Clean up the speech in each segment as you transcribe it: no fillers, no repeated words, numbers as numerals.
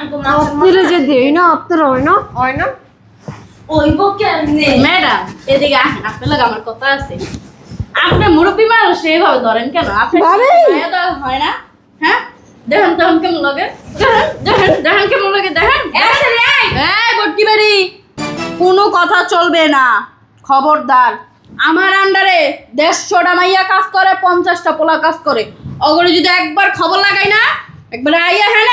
আপনারা যে দেই না আপনারা হয় না ওইব কেমনে ম্যাডাম এদিকে আসেন, আপনার লাগে আমার কথা আছে। আপনি মুরব্বী মানুষ এইভাবে ধরেন কেন? আপনার মায়া দেওয়া হয় না? হ্যাঁ, দেখেন তখন কেমন লাগে, দেখেন কেমন লাগে, দেখেন। এই বটকি বাড়ি, কোনো কথা চলবে না, খবরদার। আমার আন্ডারে 150টা মাইয়া কাজ করে, 50টা পোলা কাজ করে। ওগুলো যদি একবার খবর লাগাই না, একবার আইয়া হ্যাঁ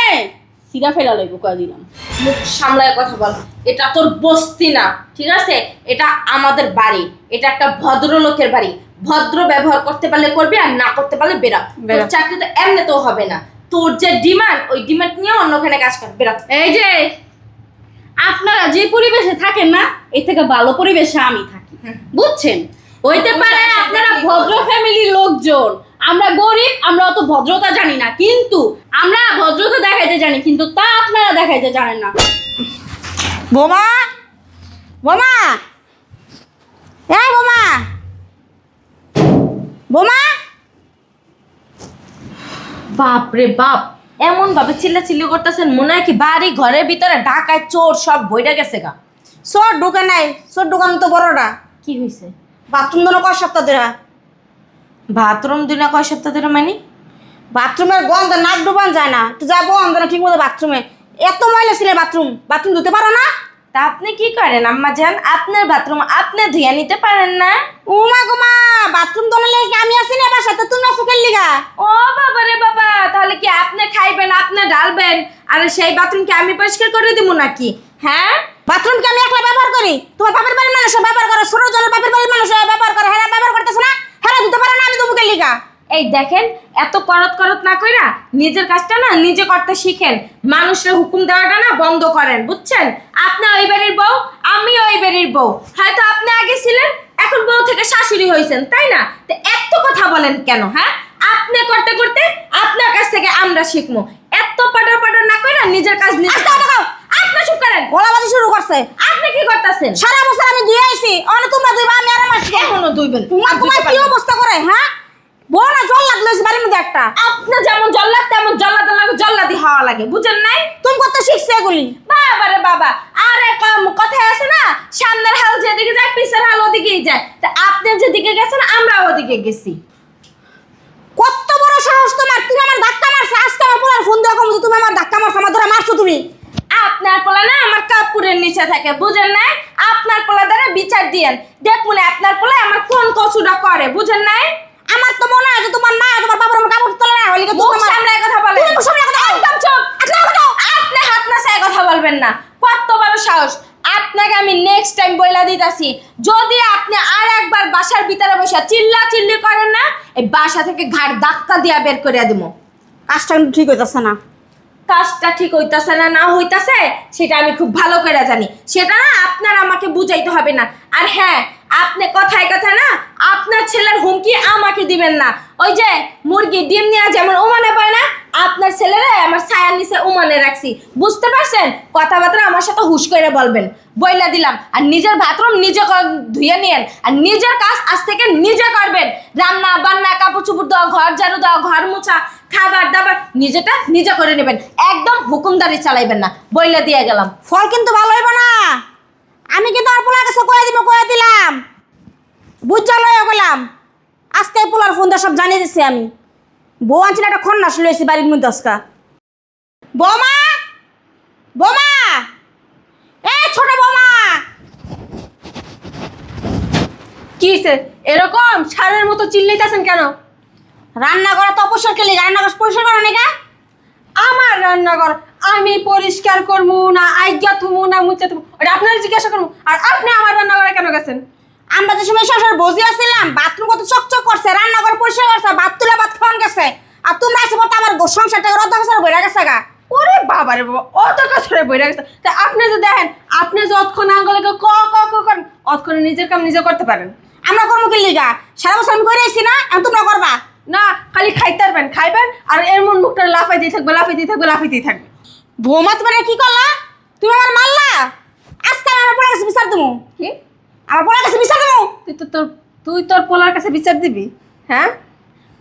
সিরা ফেলা লাগবো কয়া দিলাম। মুখ সামলায় কথা বল। এটা তোর বস্তি না, ঠিক আছে? এটা আমাদের বাড়ি, এটা একটা ভদ্রলোকের বাড়ি। ভদ্র ব্যবহার করতে পারলে করবি, আর না করতে পারলে বেরা। তোর চাকরি তো এমনিতেও হবে না। তোর যে ডিমান্ড, ওই ডিমান্ড নিয়ে অন্যখানে কাজ কর, বেরা। এই যে আপনারা যে পরিবেশে থাকেন না, এই থেকে ভালো পরিবেশে আমি থাকি, বুঝছেন? হইতে পারে আপনারা ভদ্র ফ্যামিলির লোকজন, আমরা গরিব, আমরা অত ভদ্রতা জানি না, কিন্তু আমরা ভদ্রতা দেখাইতে জানি, কিন্তু তা আপনারা দেখাইতে জানেন না। বোমা বোমা এই বোমা বোমা বাপ রে বাপ, এমন ভাবে চিল্লাচিল্লি করতেছেন মনে হয় কি বাড়ি ঘরের ভিতরে ঢাকায় চোর সব বইটা গেছে গা। চোর ঢুকে নাই, চোর ঢুকানো তো বড়টা। কি হয়েছে? বাথরুম ধরো কয় সপ্তাহ ধরে বাথরুম দিনা কয় সপ্তাহ ধরে মানে? বাথরুমের গন্ধ নাক ডুবান যায় না, একটু যাবো আমরা ঠিক মতো বাথরুমে। এত ময়লা ছিল বাথরুম, বাথরুম ধুতে পারো না? তা আপনি কি করেন আম্মা জান? আপনার বাথরুম আপনি ধুইয়া নিতে পারেন না? উমা গুমা, বাথরুম ধরে লেগে আমি আসি না বাসাতে, তুমি আসো কেন লিগা? ও বাবা রে বাবা, তাহলে কি আপনি খাইবেন, আপনি ঢালবেন, আর সেই বাথরুম কি আমি পরিষ্কার করে দিব নাকি? হ্যাঁ, বাথরুম কি আমি একলা ব্যবহার করি? তোমার বাপের বাড়ির মানুষ ব্যবহার করে, ছোট জনের বাপের বাড়ির মানুষ ব্যবহার করে, হ্যাঁ ব্যবহার করতেছ না? হ্যাঁ দিতে পারে না, আমি তোমাকে লিগা। এই দেখেন, এত করত করত না কইরা নিজের কাজটা না নিজে করতে শিখেন। মানুষের হুকুম দেওয়াটা না বন্ধ করেন, বুঝছেন? আপনি ওই বাড়ির বউ, আমি ওই বাড়ির বউ। হয়তো আপনি আগে ছিলেন, এখন বউ থেকে শাশুড়ি হয়েছেন, তাই না? তো এত কথা বলেন কেন? হ্যাঁ, আপনি করতে করতে আপনার কাছ থেকে আমরা শিখবো। এত পাটার পাটার না কইরা নিজের কাজ নিজে। আপনি চুপ করেন, গলাবাজি শুরু করছে। আপনি কি করতেছেন? সারা বছর আমি ধুয়ে আইছি, অনেক তোমরা দুইবা, আমি আর আমার এখনো দুইবেন? তোমার তোমার কি অবস্থা করে? হ্যাঁ বড় না জল লাগলো বাড়ির মধ্যে একটা। আপনার যেমন জল্লাদ তেমন জল্লাদ লাগে, জল্লাদি হওয়া লাগে, বুঝেন নাই? তুমি কত শিখছো এগুলি? বাবা রে বাবা, আর এক কথায় আছে না, সামনের হাল যেদিকে যায় পিছের হাল ওদিকেই যায়। তা আপনি যেদিকে গেছেন আমরা ওদিকে গেছি। কত বড় সাহস তোমার! তুমি আমার ধাক্কা মারছো, আজকে আমার পোলার ফোন দেওয়া কম, তুমি আমার ধাক্কা মারছো, আমার ধরে মারছো তুমি। আপনার পোলা না আমার কাপড়ের নিচে থাকে, বুঝেন নাই? আপনার পোলা দ্বারা বিচার দিয়েন, দেখুন আপনার পোলা আমার কোন কচুটা করে, বুঝেন নাই? আমার তো মনে হয় যে তোমার মা তোমার বাবার আমার কাপড় তোলে না, হইলে কি মুখ তোমার সামলায় কথা বলেন। তুমি মুখ সামলায় কথা বলো। একদম চুপ। আপনি হাত নাচায় কথা বলবেন না, কত বড় সাহস! আপনাকে আমি নেক্সট টাইম বইলা দিতাছি, যদি আপনি আর একবার বাসার ভিতরে বসে চিল্লা চিল্লি করেন না, এই বাসা থেকে ঘাড় ধাক্কা দিয়া বের করে দিব। কাজটা কিন্তু ঠিক হইতাছে না। কাজটা ঠিক হইতাছে না না হইতাছে সেটা আমি খুব ভালো করে জানি, সেটা না আপনার আমাকে বুঝাইতে হবে না। আর হ্যাঁ, আপনি কথায় কথা না আপনার ছেলের হুমকি আমাকে দিবেন না। ওই যে মুরগি ডিম নিয়ে যেমন ওমানে পায় না, আপনার ছেলেরা আমার ছায়ার নিচে ওমানে রাখছি, বুঝতে পারছেন? কথাবার্তা আমার সাথে হুশ করে বলবেন, বইলা দিলাম। আর নিজের বাথরুম নিজে ধুয়ে নিয়েন, আর নিজের কাজ আজ থেকে নিজে করবেন। রান্না বান্না, কাপড় চোপড় দেওয়া, ঘর ঝাড়ু দেওয়া, ঘর মোছা, খাবার দাবার নিজেটা নিজে করে নেবেন। একদম হুকুমদারি চালাইবেন না, বইলা দিয়ে গেলাম। ফল কিন্তু ভালো হইব না। আমি কিন্তু আর পোলার কাছে কয়ে দিলাম, বুঝা লয়ে গেলাম। আজকে পোলার ফোন দিয়ে সব জানিয়ে দিচ্ছি আমি। বউ আনছিল একটা খন্নাস লইছি বাড়ির মধ্যে আজকা। বৌমা বৌমা, এ ছোট বৌমা। কি হইছে? এরকম সারের মতো চিল্লাইতেছেন কেন? রান্না করা তো অপসর কেলে, রান্না করা পরিষ্কার করো নাকি? আমার রান্নাঘর আমি পরিষ্কার করবো না, আইগা থুমু না মুছে থুমু, ওটা আপনারা জিজ্ঞাসা করবো। আর আপনি আমার রান্নাঘরে কেন গেছেন? আমরা যে সময় শ্বশুর বসে আসছিলাম, বাথরুম কত চকচক করছে, রান্নাঘর পরিষ্কার করছে, ভাত তুলে ভাত খাওয়ান গেছে। আর তোমরা এসে বলতে আমার সংসারটা রদ বছর বইরা গেছে গা। ওরে বাবা রে বাবা, অত কাছরে বইরা গেছে। তা আপনি যে দেখেন, আপনি যে অতক্ষণ আঙ্গলে ক ক ক করেন, অতক্ষণে নিজের কাম নিজে করতে পারেন। আমরা করবো কি লিগা? সারা বছর আমি করে এসেছি না, এখন তোমরা করবা না, খালি খাইতে পারবেন, খাইবেন আর এর মন মুখটা লাফাইতেই থাকবে, লাফাইতেই থাকবে, লাফাইতেই থাকবে। বৌমা তোমার কি করলা? তুমি আমার মারলা। আজকে আমার পোলার কাছে বিচার দেবো। কি? আমার পোলার কাছে বিচার দেবো। তুই তোর পোলার কাছে বিচার দিবি? হ্যাঁ,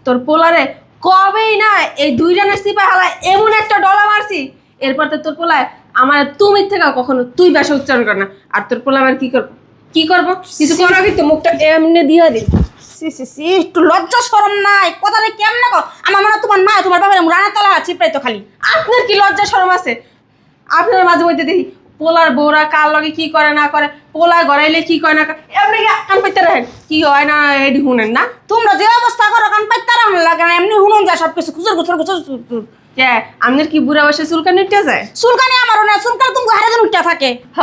তোর পোলারে কবেই না এই দুই রানের সিপাই হালা এমন একটা ডলা মারছি, এরপর তো তোর পোলায় আমার তুমি থেকে কখনো তুই ভাষা উচ্চারণ কর না। আর তোর পোলা আমার কি করবো কিছু করার আগে তো মুখটা এমনি দিয়ে দিই। সি সি সি, একটু লজ্জা শরম নাই, কথাটা কেমনে কর? আমার মনে হয় তোমার মা তোমার বাবার রানা তলা চিপড়াই তো খালি। আপনার কি লজ্জা শরম আছে? আপনার মাঝে মধ্যে দেখি পোলার বউরা কার লগে কি করে না করে, পোলা গড়াইলে কি করে না করে, এমনি কান পাইতে রাখেন কি হয় না এডি শুনেন না। তোমরা যে অবস্থা করো কান পাইতে রাখুন লাগে না, এমনি হুনুন যায় সবকিছু খুচুর খুচুর খুচুর খুচুর। কে আপনার কি বুড়া বয়সে চুলকানি উঠে যায়? চুলকানি আমারও না, চুলকানি তুমি হারে দিন উঠতে থাকে। হ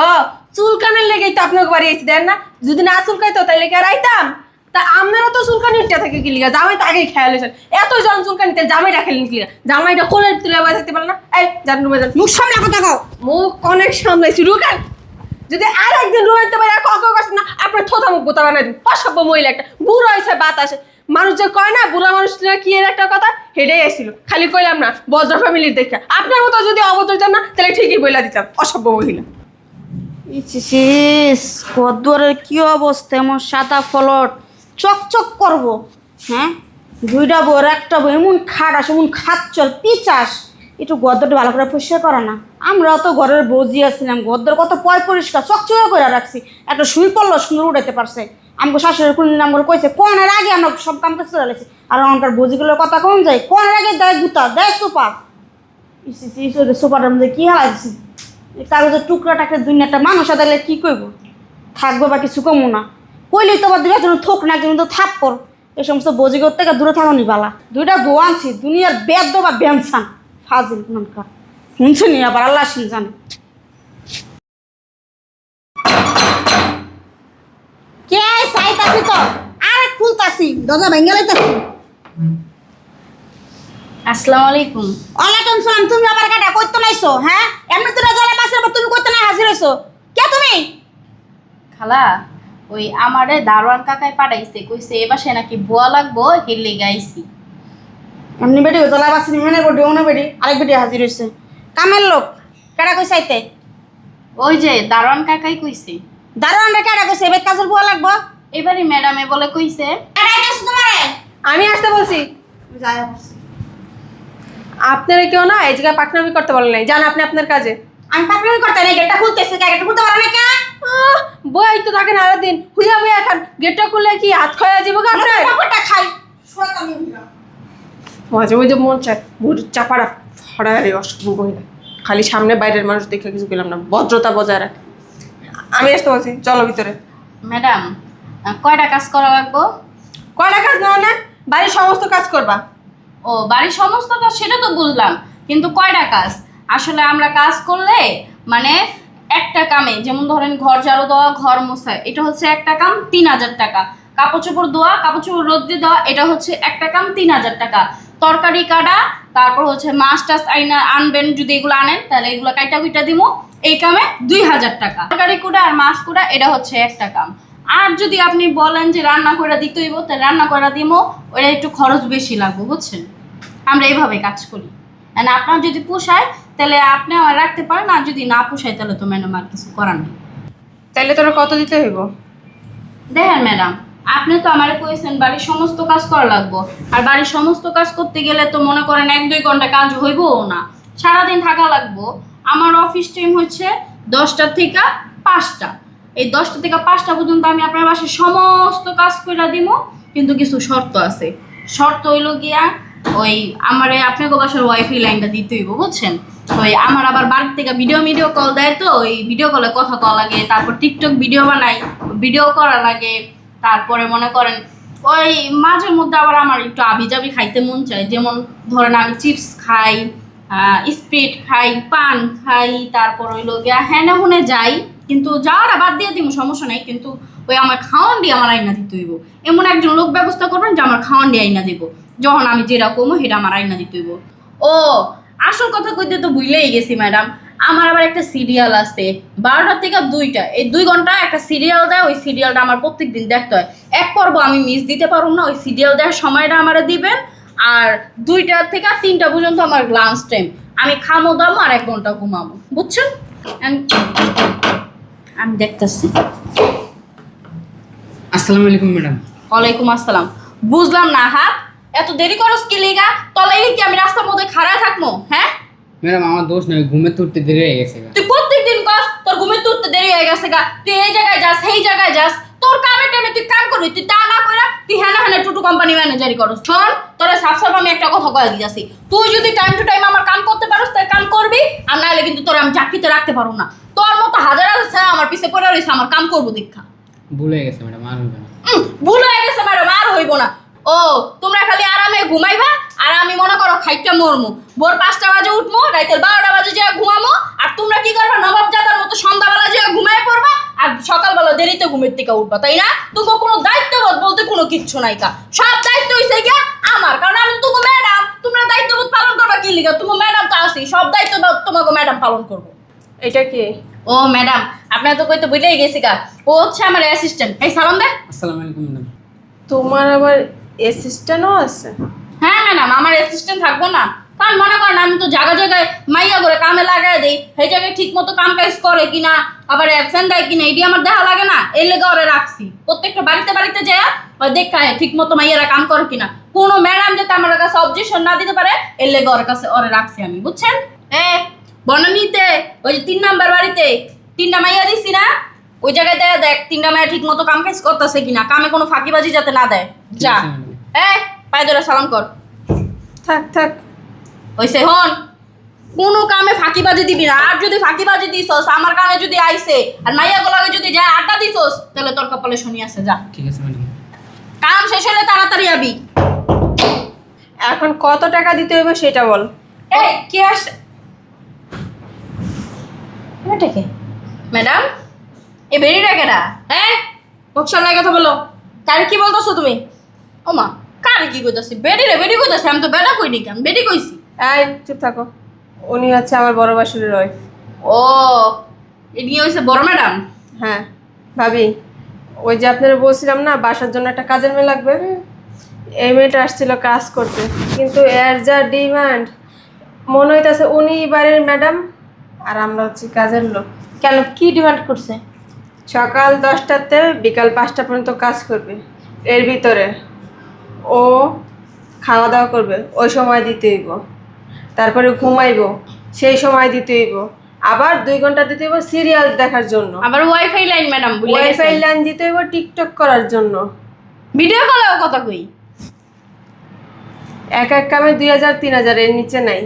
চুলকানের লেগেই তো আপনাকে বাড়ি এসে দেন না। যদি না চুলকাইতো তাইলে কে রাইতাম? তা আপনারও তো চুলকানি উঠতে থাকে কি লিগা? জামাই তো আগেই খেয়াল হয়েছেন এত জন চুলকানিতে জামাইটা খেলেন কি লিগা? জামাইটা কোলের তুলে বয়ে থাকতে পারে না? এই যান রুমে যান। মুখ সামনে কথা কও। মুখ অনেক সামলাইছি রুকান। যদি আর একদিন রুমাইতে পারে কক করছে না আপনার থোথা মুখ বোতা বানাই দিন। অসভ্য মহিলা একটা, বুড়ো হয়েছে বাতাসে। মানুষ যে কয় না বুড়া মানুষরা কি এর একটা কথা, হেডেই আসছিল। খালি কইলাম না বজ্র ফ্যামিলির দেখা। আপনার মতো যদি অবতর না তাহলে ঠিকই বইলা দিতাম অসভ্য মহিলা। ইস কদ্দুয়ারের কি অবস্থা, এমন সাদা ফলট চকচক করব। হ্যাঁ, দুইটা বউর একটা বউ এমন খাটাস এমন খাচ্চল পিচাস, একটু গদ্দরটা ভালো করে পরিষ্কার করে না। আমরাও তো ঘরের বৌজি আসছিলাম, গদ্দর কত পরিষ্কার চকচকে করে রাখছি, একটা শুই পড়লো সুন্দর উঠাইতে পারছে। আমাকে শাশুড়ি কুড়ি নাম করে কইছে কোনের আগে আমরা সব কাম কাজ করে লেছি। আর আমাদের বৌজিগুলোর কথা কম যায়, কোনের আগে দেয় গুতা দেয় সুপার। সুপারের মধ্যে কি হালাইছি, কাগজের টুকরাটাকে দুনিয়াটা মানুষ আদালে কি কইব, থাকবো বা কিছু কমো না। কইলেই তো আবার দুইটা জন্য থোক না কিন্তু থাপ্পর। এই সমস্ত বজিগর থেকে দূরে থাকুনি বালা। দুইটা বউ আনছি দুনিয়ার বেদ বা বেনসান ফাজিল মনকা শুনছুনি আবার আল্লাহ শুন জানে। কে সাইতাছি তো আরে খুলতাছি দরজা ভেঙে লাইতাছি। আসসালামু আলাইকুম। ওয়ালাইকুম সালাম। তুমি আবার কাটা কইতে নাইছো? হ্যাঁ, এমনি তোরা জ্বালা পাশের পর তুমি কইতে নাই হাজির হইছো কে তুমি? খালা ওই আমারে দারোয়ান কাকায় পাঠাইছে, কইছে এ বাসায় নাকি বুয়া লাগবো, হেলে গাইছি। এমনি বেটি জ্বালা পাশে হেনে বেটি ওনে বেটি আরেক বেটি হাজির হইছে। কামের লোক কেডা কই চাইতে? ওই যে দারোয়ান কাকাই কইছে। দারোয়ানরা কেডা কইছে এবার কাজের বুয়া লাগবো? এবারই ম্যাডামে বলে কইছে। কেডা কইছে তোমারে? আমি আসতে বলছি। যাই বলছি আপনারা কেউ না এই জায়গায় পাকনামি করতে বলেন নাই, যান আপনি আপনার কাজে। আমি পাকড়ামি করতে নাই, গেটটা খুলতেছে কে? গেটটা খুলতে পারো না কে? বই তো থাকেন আরো দিন হুইয়া হুইয়া খান, গেটটা খুললে কি হাত খাওয়া যাবো গা আপনার? কাপড়টা খাই শয়তানি হইলা। মাঝে মাঝে মন চায় বুড় চাপাড়া ফড়ারে অসভ্য মহিলা, খালি সামনে বাইরের মানুষ দেখে কিছু পেলাম না, ভদ্রতা বজায় রাখ। আমি আসতে বলছি চলো ভিতরে। ম্যাডাম কয়টা কাজ করা লাগবো? কয়টা কাজ না না বাড়ির সমস্ত কাজ করবা। ও বাড়ির সমস্ত কাজ সেটা তো বুঝলাম, কিন্তু কয়টা কাজ? আসলে আমরা কাজ করলে মানে একটা কামে, যেমন ধরেন ঘর ঝাড়ু দেওয়া, ঘর মোছা, এটা হচ্ছে একটা কাম 3000 টাকা। কাপড় চোপড় ধোয়া, কাপড় চোপড় রোদ্রে দেওয়া, এটা হচ্ছে একটা কাম 3000 টাকা। তরকারি কাটা, তারপর হচ্ছে মাছ টাছ আইনা আনবেন, যদি এগুলো আনেন তাহলে এগুলো কাইটা কুইটা দিব, এই কামে 2000 টাকা। তরকারি কুটা আর মাছ কুটা এটা হচ্ছে একটা কাম। আর যদি আপনি বলেন যে রান্না করে দিতে হইব, তাহলে রান্না করে দিব, ওটা একটু খরচ বেশি লাগবে, বুঝছেন? আমরা এইভাবে কাজ করি। আর আপনার যদি পোষায় তাহলে আপনি আমার রাখতে পারেন, আর যদি না পোষায় তাহলে তো ম্যাডাম আর কিছু করার নেই। তাইলে তোরা কত দিতে হইব? দেখেন ম্যাডাম, আপনি তো আমার কইছেন বাড়ির সমস্ত কাজ করা লাগবো, আর বাড়ির সমস্ত কাজ করতে গেলে তো মনে করেন 1-2 ঘন্টা কাজ হইবও না, সারাদিন থাকা লাগবো। আমার অফিস টাইম হচ্ছে 10টা থেকে 5টা। এই 10টা থেকে 5টা পর্যন্ত আমি আপনার বাসায় সমস্ত কাজ করে দিব, কিন্তু কিছু শর্ত আছে। শর্ত হইল গিয়া ওই আমার আপনাকে বাসার ওয়াইফাই লাইনটা দিতে হইব, বুঝছেন? ওই আমার আবার বাড়ি থেকে ভিডিও কল দেয়, তো ওই ভিডিও কলে কথা কওয়া লাগে, তারপর টিকটক ভিডিও বানাই, ভিডিও করা লাগে। তারপরে মনে করেন ওই মাঝে মধ্যে আবার আমার একটু আবিজাবি খাইতে মন চায়, যেমন ধরেন আমি চিপস খাই, স্প্রিট খাই, পান খাই, তারপর ওই লোকিয়া হ্যানে হুনে যাই, কিন্তু যাওয়াটা বাদ দিয়ে দিব সমস্যা নেই, কিন্তু ওই আমার খাওয়ান দিয়ে আমার আইনা দিতে হইব। এমন একজন লোক ব্যবস্থা করবেন যে আমার খাওয়ান দিয়ে আইনা দিব, যখন আমি যেটা কমো সেটা আমার আইনা দিতে হইব। ও আসল কথা কইতে তো ভুলেই গেছি ম্যাডাম, আমার আবার একটা সিরিয়াল আছে 12টা থেকে 2টা, এই 2 ঘন্টা একটা সিরিয়াল দেয়, ওই সিরিয়ালটা আমার প্রত্যেকদিন দেখতে হয়। এক পর্ব আমি মিস দিতে পারবো না, ওই সিরিয়াল দেওয়ার সময়টা আমার দিবেন। আর 2টা থেকে 3টা পর্যন্ত আমার লাঞ্চ টাইম, আমি খামো দামো আর 1 ঘন্টা ঘুমাবো, বুঝছেন? আমি দেখতেছি। আসসালামু আলাইকুম ম্যাডাম। ওয়ালাইকুম আসসালাম। বুঝলাম না হাত এত দেরি করস কি লিগা? তলাইলে কি আমি রাস্তার মধ্যে খাড়া থাকবো? হ্যাঁ ম্যাডাম আমার দোষ নয়, ঘুমে তুলতে দেরি হয়ে গেছে গা। তুই প্রত্যেকদিন কস তোর ঘুমে তুলতে দেরি হয়ে গেছে গা, তুই এই জায়গায় যাস সেই জায়গায় যাস, তোর কামে টাইমে তুই কাম করবি, তুই তা না কইরা তুই হ্যাঁ টুটু কোম্পানি ম্যানেজারি করস। শোন তোরে সাফ সাফ আমি একটা কথা কয়ে দিতেছি, তুই যদি টাইম টু টাইম আমার কাম করতে পারস তাই কাম করবি, আর নাহলে কিন্তু তোরে আমি চাকরিতে রাখতে পারবো না। তোর মতো হাজার হাজার ছেলে আমার পিছে পড়ে রয়েছে আমার কাম করবো দীক্ষা। ভুল হয়ে গেছে ম্যাডাম, আর হবে না। ভুল হয়ে গেছে ম্যাডাম, আর হইব না। ও তোমরা খালি আরামে ঘুমাইবা আর আমি মনে করো খাইটা মরমু, ভোর 5টা বাজে উঠবো, রাতের 12টা বাজে যা ঘুমামো, আর তোমরা কি করবা নবাব জাদার মতো সন্ধ্যাবেলা যা ঘুমায় পড়বা আর সকালবেলা দেরিতে ঘুমের থেকে উঠবা, তাই না? তোমার কোনো দায়িত্ববোধ বলতে কোনো কিচ্ছু নাই কা, সব দায়িত্ব হইছে গিয়া আমার, কারণ আমি তো ম্যাডাম। তোমরা দায়িত্ববোধ পালন করবা কি লিগা? তুমি ম্যাডাম তো আছি, সব দায়িত্ব তোমাকে ম্যাডাম পালন করবো। এটা কি? ও ম্যাডাম আপনার তো কইতে বুঝলেই গেছি গা, ও হচ্ছে আমার অ্যাসিস্ট্যান্ট। এই সালাম দে। আসসালামু আলাইকুম ম্যাডাম। তোমার আবার অ্যাসিস্ট্যান্টও আছে? হ্যাঁ ম্যাডাম, আমার অ্যাসিস্ট্যান্ট থাকবো না? কারণ মনে করেন আমি তো জায়গায় জায়গায় মাইয়া করে কামে লাগাই দেই, সেই জায়গায় ঠিক মতো কাম কাজ করে কিনা, আবার অ্যাবসেন্ট দেয় কিনা, এটি আমার দেখা লাগে না, এই লেগে ওরে রাখছি। প্রত্যেকটা বাড়িতে বাড়িতে যায় দেখায় ঠিক মতো মাইয়ারা কাম করে কিনা, কোনো ম্যাডাম যাতে আমার কাছে অবজেকশন না দিতে পারে, এর লেগে ওর কাছে ওরে রাখছি আমি, বুঝছেন? বনানীতে ওই যে 3 নাম্বার বাড়িতে 3টা মাইয়া দিছি না, ওই জায়গায় দেয় দেখ 3টা মাইয়া ঠিক মতো কাম কাজ করতেছে কিনা, কামে কোনো ফাঁকিবাজি যাতে না দেয়। যা পায়ে ধরে সালাম কর। থাক থাক। ওইসে হন, কোনো কামে ফাঁকিবাজি দিবি না, আর যদি ফাঁকিবাজি দিছস আমার কামে যদি আইছে আর মাইয়া গোলাগে যদি যায় আড্ডা দিছস তাহলে তোর কপালে শনি আছে। যা, ঠিক আছে ম্যাডাম। কাম শেষ হলে তাড়াতাড়ি আবি। এখন কত টাকা দিতে হবে সেটা বল। এই কে আসে? এটা কে? ম্যাডাম এ বেরিয়ে কেডা? হ্যাঁ, মুখ সামনে কথা বলো। কার কি বলতেছো তুমি? ও মা, কার কি কইতাছি? বেডি কইতাছি, আমি তো বেডা কইনি, কেন বেডি কইছি? এই চুপ থাকো, উনি হচ্ছে আমার বড় বাসুরের ওয়াইফ। ও এদিকে হইছে বড় ম্যাডাম। হ্যাঁ ভাবি, ওই যে আপনারা বলছিলাম না বাসার জন্য একটা কাজের মেয়ে লাগবে, এই মেয়েটা আসছিল কাজ করতে, কিন্তু এর যা ডিমান্ড মনে হইতেছে উনি বাড়ির ম্যাডাম আর আমরা হচ্ছি কাজের লোক। কেন, কি ডিমান্ড করছে? সকাল 10টাতে বিকাল 5টা পর্যন্ত কাজ করবে, এর ভিতরে ও খাওয়া দাওয়া করবে, ওই সময় দিতে হইব, তারপরে ঘুমাইব সেই সময় দিতে হইব, আবার 2 ঘন্টা দিতে হইব সিরিয়াল দেখার জন্য, আবার ওয়াইফাই লাইন ম্যাডাম বলে ওয়াইফাই লাইন দিতে হইব টিকটক করার জন্য, ভিডিও কলেও কথা কই। এক এক কামে 2000 3000 এর নিচে নাই।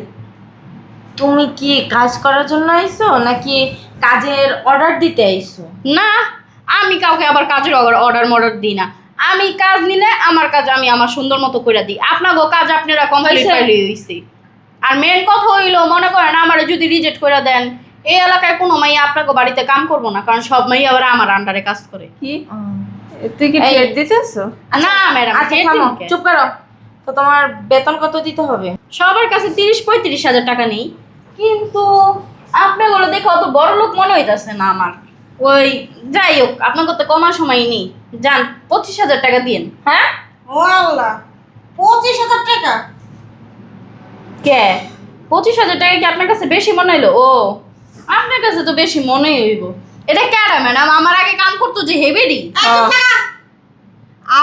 তুমি কি কাজ করার জন্য আইছো নাকি কাজের অর্ডার দিতে আইছো? না, আমি কাউকে আবার কাজের অর্ডার দিই না, আমি কাজ নিলে আমার কাজ আমি আমার সুন্দর মতো করে দিই, আপনাকে কাজ আপনারা কমপ্লিট করলে হইছে। আর মেন কথা হইলো মনে করেন আমার যদি রিজেক্ট করে দেন, এই এলাকায় কোনো মাইয়া আপনাকে বাড়িতে কাম করবো না, কারণ সব মাইয়া আবার আমার আন্ডারে কাজ করে। কি তুই কি ট্রেড দিতেছো? না ম্যাডাম, আচ্ছা থামো, চুপ করো। তো তোমার বেতন কত দিতে হবে? সবার কাছে 30-35 হাজার টাকা নেই, কিন্তু আপনাগুলো দেখে অত বড় লোক মনে হইতাছে না আমার। ওই যাই হোক, আপনাকে তো কমার সময় নেই, যান 25,000 টাকা দিন। হ্যাঁ, ও আল্লাহ, 25,000 টাকা? কে 25,000 টাকা কি আপনার কাছে বেশি মনে হইলো? ও আপনার কাছে তো বেশি মনেই হইব। এটা কেডা ম্যাডাম? আমার আগে কাম করতো যে হেবেডি।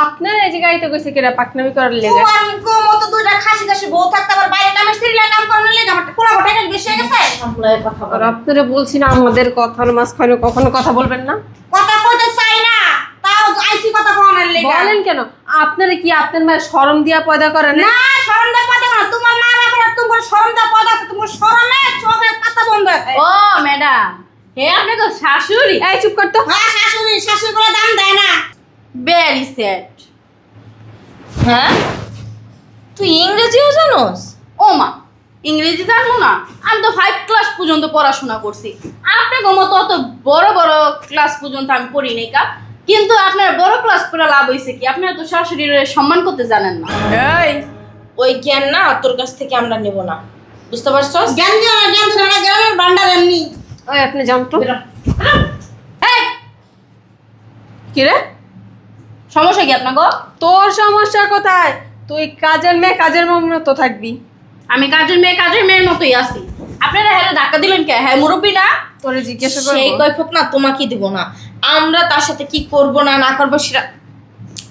আপনার এই জায়গায় তো কইছে কেডা পাকনামি করার লেগে? তোমার মতো দুইটা খাসি খাসি বউ থাকতে আবার বাইরে কামের সিরিয়াল কাম করার লেগে আমার কোলা টাকা বেশি হয়ে গেছে। সামলায় কথা আর আপনারা বলছি না আমাদের কথার মাঝখানে কখনো কথা বলবেন না। কথা কইতে চাই না, তাও আইসি কথা কোনের লেগে। বলেন কেন? আপনারা কি আপনার মায়ের শরম দিয়া পয়দা করেন না? না, শরম দা পয়দা না, তোমার মা বাবার আর তোমার শরম দা পয়দা আছে, তোমার শরমে চোখে পাতা বন্ধ হয়ে যায়। ও ম্যাডাম, হে আপনার তো শাশুড়ি? এই চুপ কর তো। হ্যাঁ, শাশুড়ি বলে দাম দেয় না। Very sad. হ্যাঁ, তুই ইংরেজিও জানোস? ও মা, ইংরেজি জানবো না? আমি তো 5 ক্লাস পর্যন্ত পড়াশোনা করছি, আপনাকে মতো অত বড় বড় ক্লাস পর্যন্ত আমি পড়ি নাই কা, কিন্তু আপনার বড় ক্লাস পড়া লাভ হয়েছে কি? আপনারা তো শাশুড়ির সম্মান করতে জানেন না। এই ওই জ্ঞান না তোর কাছ থেকে আমরা নেব না, বুঝতে পারছস? জ্ঞান দিও না, জ্ঞানের ভান্ডার এমনি। ওই আপনি যান তো। এই কি রে, সমস্যা কি আপনাকে? তোর সমস্যা কোথায়? তুই কাজের মেয়ে কাজের মতো থাকবি। আমি কাজের মেয়ের মতোই আছি। আপনারা হ্যাঁ ধাক্কা দিলেন কে? হ্যাঁ মুরব্বী না? তোরে জিজ্ঞাসা সেই করব। কৈফত না তোমাকে দিব না, আমরা তার সাথে কি করব না না করব সেটা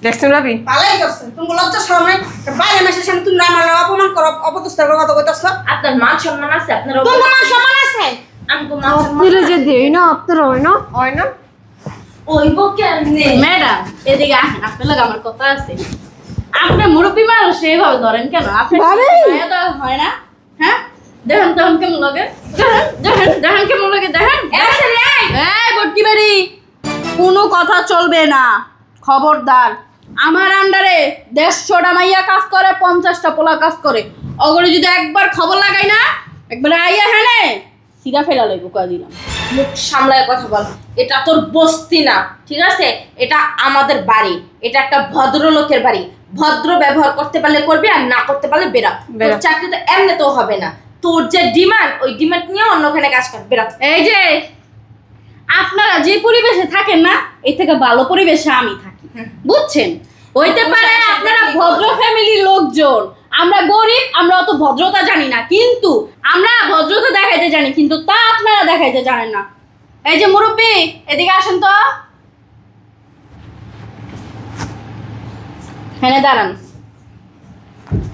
দেখছেন ভাবি? ভালোই করছেন, তুমি লজ্জা শরম নাই? বাইরে মেসের সামনে তুমি আমার অপমান করো, অপদস্থের কথা কইতাছো। আপনার মান সম্মান আছে? আপনার তোমার মান সম্মান আছে? আমগো মান সম্মান আপনারা যে দেই না আপনারা হয় না হয় না? ওইব কেমনে? ম্যাডাম এদিকে আসেন, আপনার লাগে আমার কথা আছে। আপনি মুরব্বী মানুষ এইভাবে ধরেন কেন? আপনি মায়া দেওয়া হয় না? হ্যাঁ, দেখেন তখন কেমন লাগে, দেখেন দেখেন দেখেন কেমন লাগে, দেখেন। গটকি বাড়ি, কোনো কথা চলবে না, খবরদার। আমার আন্ডারে 150টা মাইয়া কাজ করে, 50টা পোলা কাজ করে। অগরে যদি একবার খবর লাগাই না, একবার আইয়া হ্যাঁ সিধা ফেলা লাগবে, কয়ে দিলাম। মুখ সামলায় কথা বল। এটা তোর বস্তি না, ঠিক আছে? এটা আমাদের বাড়ি, এটা একটা ভদ্রলোকের বাড়ি। ভদ্র ব্যবহার করতে পারলে করবি, আর না করতে পারলে বেরা। তোর চাকরি তো এমনি তো হবে না। তোর যে ডিমান্ড, ওই ডিমান্ড নিয়ে অন্যখানে কাজ কর, বেরা। এই যে আপনারা যে পরিবেশে থাকেন না, এই থেকে ভালো পরিবেশে আমি থাকি, বুঝছেন? হইতে পারে আপনারা ভদ্র ফ্যামিলির লোকজন, আমরা গরিব, আমরা অত ভদ্রতা জানি না, কিন্তু আমরা ভদ্রতা দেখাইতে জানি, কিন্তু তা আপনারা দেখাইতে জানেন না। এই যে মুরব্বী, এদিকে আসেন তো, হ্যাঁ দাঁড়ান।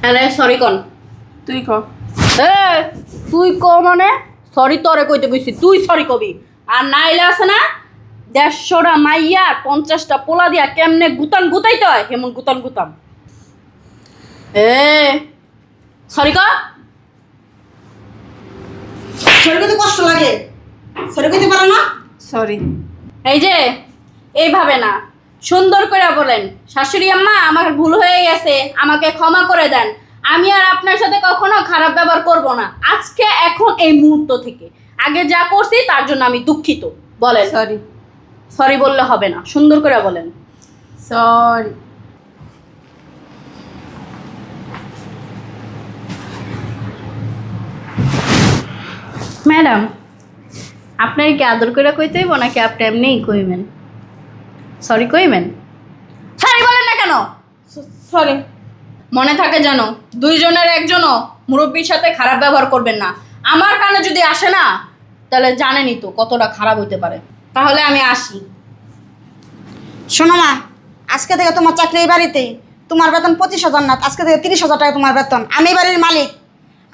হ্যাঁ সরি কন, তুই ক। তুই ক মানে? সরি তোরে কইতে কইছি, তুই সরি কবি। আর নাইলে আছে না, 150টা মাইয়া 50টা পোলা দিয়া কেমনে গুতান গুতাইতে হয়, কেমন গুতান গুতাম। সরি ক। সরি কইতে কষ্ট লাগে, সরি কইতে পারো না? সরি। এই যে এইভাবে না, সুন্দর করে বলেন, শাশুড়ি আম্মা আমার ভুল হয়ে গেছে, আমাকে ক্ষমা করে দেন, আমি আর আপনার সাথে কখনো খারাপ ব্যবহার করব না, আজকে এখন এই মুহূর্ত থেকে। আগে যা করছি তার জন্য আমি দুঃখিত, বলেন। সরি। সরি বললে হবে না, সুন্দর করে বলেন। সরি। ম্যাডাম, আপনার কি আদর করে কইতে হইব নাকি আপনি এমনিই কইবেন? সরি কইবেন? সরি বলেন না কেন? সরি। মনে থাকে জানো, দুইজনের একজনও মুরব্বীর সাথে খারাপ ব্যবহার করবেন না। আমার কানে যদি আসে না, তাহলে জানেনই তো কতটা খারাপ হইতে পারে। তাহলে আমি আসি। শোনো মা, আজকে থেকে তোমার চাকরি এই বাড়িতে, তোমার বেতন 25,000 না, আজকে থেকে 30,000 টাকা তোমার বেতন। আমি এই বাড়ির মালিক,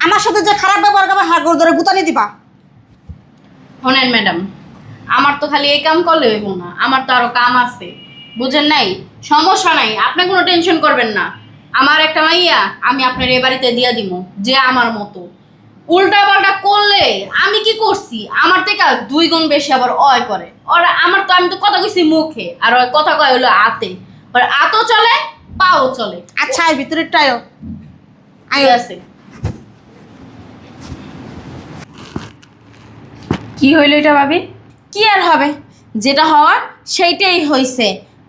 আমার সাথে যে খারাপ ব্যবহার করবে হাত ধরে গুতানি দিবা। শোনেন ম্যাডাম, আমার তো খালি এই কাম করলে হইব না, আমার তো আরো কাম আছে, বুঝেন নাই? সমস্যা নাই, আপনি কোনো টেনশন করবেন না। আমার একটা মাইয়া আমি আপনার এই বাড়িতে দিয়া দিব, যে আমার মতো। উল্টা পাল্টা করলে আমি কি করছি, আমার থেকে 2 গুণ বেশি আবার অয় করে। ওরা আমার তো, আমি তো কথা কইছি মুখে, আর ওই কথা কয় হলো হাতে। আর হাতও চলে, পাও চলে। আচ্ছা, এই ভিতরেরটা আয়ো। ঠিক আছে। কি হইল এটা ভাবি? কি আর হবে, যেটা হওয়ার সেইটাই হইছে,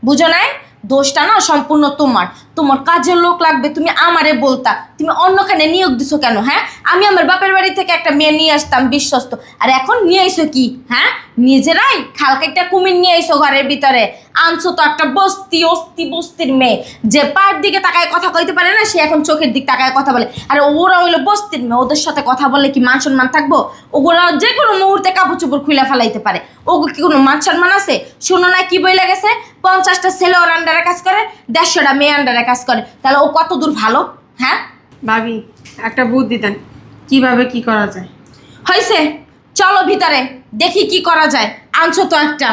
বুঝো নাই? দোষটা না সম্পূর্ণ তোমার। তোমার কাজের লোক লাগবে, তুমি আমারে বলতা। তুমি অন্যখানে নিয়োগ দিছো কেন? হ্যাঁ, আমি আমার বাপের বাড়ি থেকে একটা মেয়ে নিয়ে আসতাম বিশ্বস্ত, আর এখন নিয়ে আইসো কি? হ্যাঁ, নিজেরাই খালকে একটা কুমির নিয়ে আইসো ঘরের ভিতরে। আনছো তো একটা বস্তির মেয়ে, যে পার দিকে তাকায় কথা কইতে পারে না, সে এখন চোখের দিক তাকায় কথা বলে। আর ওরা হইলো বস্তির মেয়ে, ওদের সাথে কথা বললে কি মান সম্মান থাকবো? ওগুলো যে কোনো মুহূর্তে কাপড় চোপড় খুলে ফেলাইতে পারে। ওগুলো কি কোনো মান সম্মান আছে? শোনো না কি বইলা গেছে, 50টা ছেলে ওর আন্ডারে কাজ করে, 150টা মেয়ে আন্ডারে কাজ করে। তাহলে ও কত দূর ভালো? হ্যাঁ ভাবি একটা বুদ্ধি দেন, কিভাবে কি করা যায়? হয়েছে, চলো ভিতরে দেখি কি করা যায়। আনছো তো একটা।